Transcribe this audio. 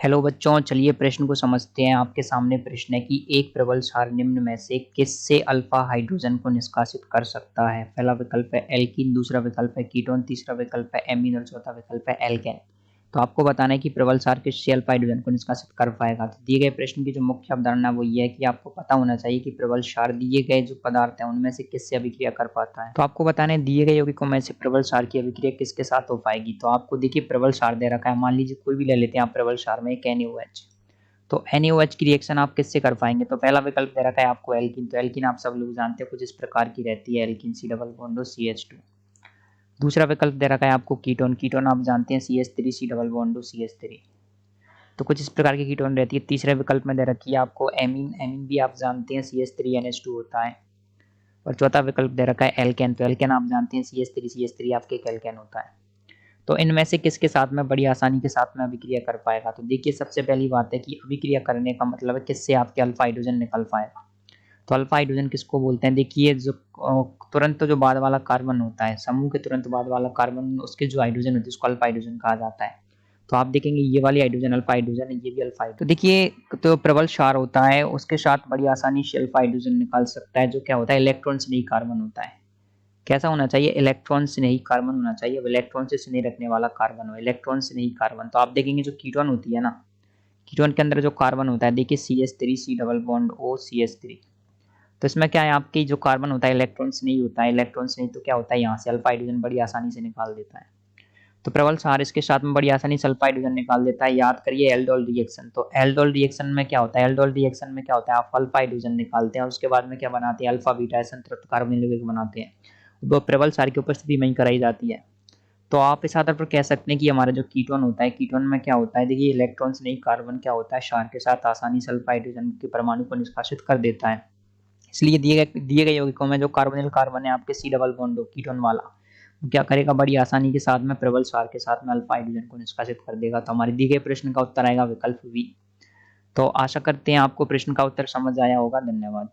Hello बच्चों, चलिए प्रश्न को समझते हैं। आपके सामने प्रश्न है कि एक प्रबल क्षार निम्न में से किससे अल्फा हाइड्रोजन को निष्कासित कर सकता है। पहला विकल्प है एल्कीन, दूसरा विकल्प है कीटोन, तीसरा विकल्प है एमीन और चौथा विकल्प है एल्केन। तो आपको बताना है कि प्रबल क्षार किससे अल्फा हाइड्रोजन को निष्कासित कर पाएगा। तो दिए गए प्रश्न की जो मुख्य अवधारणा वो ये है कि आपको पता होना चाहिए कि प्रबल क्षार दिए गए जो पदार्थ है उनमें से किससे अभिक्रिया कर पाता है। तो आपको बताना है दिए गए यौगिकों में से प्रबल क्षार की अभिक्रिया किसके साथ हो पाएगी। तो आपको देखिए प्रबल क्षार दे रखा है, मान लीजिए कोई भी ले लेते हैं आप प्रबल क्षार में एक NaOH। तो NaOH की रिएक्शन आप किससे कर पाएंगे। तो पहला विकल्प दे रखा है आपको एल्कीन। तो एल्कीन आप सब लोग जानते हैं कुछ इस प्रकार की रहती है, alkene C double bond CH2। दूसरा विकल्प दे रखा है आपको कीटोन। कीटोन आप जानते हैं CH3 C double bond CH3। तो कुछ इस प्रकार की कीटोन रहती है। तीसरे विकल्प में दे रखी है आपको एमीन। एमीन भी आप जानते हैं CH3NH2 होता है। और चौथा विकल्प दे रखा है एल्केन। तो एल्केन आप जानते हैं CH3CH3 आपके एक एल्केन होता है। तो इनमें से किसके साथ में बड़ी आसानी के साथ में अभिक्रिया कर पाएगा। तो देखिए सबसे पहली बात है कि अभिक्रिया करने का मतलब है किससे आपके अल्फा हाइड्रोजन निकल पाएगा। तो अल्फा हाइड्रोजन किसको बोलते हैं। देखिए जो तुरंत जो बाद वाला कार्बन होता है, समूह के तुरंत बाद वाला कार्बन, उसके जो हाइड्रोजन होती है उसको अल्फा हाइड्रोजन कहा जाता है। तो आप देखेंगे ये वाली हाइड्रोजन अल्फा हाइड्रोजन है, ये भी अल्फा हाइड्रोजन। तो देखिए तो प्रबल क्षार होता है उसके साथ बड़ी आसानी से अल्फा हाइड्रोजन निकाल सकता है। जो क्या होता है इलेक्ट्रॉन से नहीं कार्बन होता है। कैसा होना चाहिए, इलेक्ट्रॉन से नहीं कार्बन होना चाहिए। अब इलेक्ट्रॉन से नहीं रखने वाला कार्बन हो, इलेक्ट्रॉन से नहीं कार्बन। तो आप देखेंगे जो कीटोन होती है ना, कीटोन के अंदर जो कार्बन होता है देखिए CH3 C double bond O CH3। तो इसमें क्या है आपकी जो कार्बन होता है इलेक्ट्रॉन से नहीं होता है, इलेक्ट्रॉन से नहीं तो क्या होता है यहाँ से अल्फा हाइड्रोजन बड़ी आसानी से निकाल देता है। तो प्रबल क्षार इसके साथ में बड़ी आसानी से अल्फा हाइड्रोजन निकाल देता है। याद करिए एल्डोल रिएक्शन। तो एल्डोल रिएक्शन में क्या होता है, एल्डोल रिएक्शन में क्या होता है आप अल्फा हाइड्रोजन निकालते हैं और उसके बाद में क्या बनाते हैं अल्फा बीटा संतृप्त कार्बोनिल यौगिक बनाते हैं। वो प्रबल क्षार की उपस्थिति में ही कराई जाती है। तो आप इस आधार पर कह सकते हैं कि हमारा जो कीटोन होता है, कीटोन में क्या होता है देखिए इलेक्ट्रॉन से नहीं कार्बन क्या होता है क्षार के साथ आसानी से अल्फा हाइड्रोजन के परमाणु को निष्कासित कर देता है। इसलिए दिए गए यौगिकों में जो कार्बोनिल कार्बन है आपके C डबल बॉन्ड कीटोन वाला, वो क्या करेगा बड़ी आसानी के साथ में प्रबल क्षार के साथ में अल्फा हाइड्रोजन को निष्कासित कर देगा। तो हमारे दिए गए प्रश्न का उत्तर आएगा विकल्प V। तो आशा करते हैं आपको प्रश्न का उत्तर समझ आया होगा। धन्यवाद।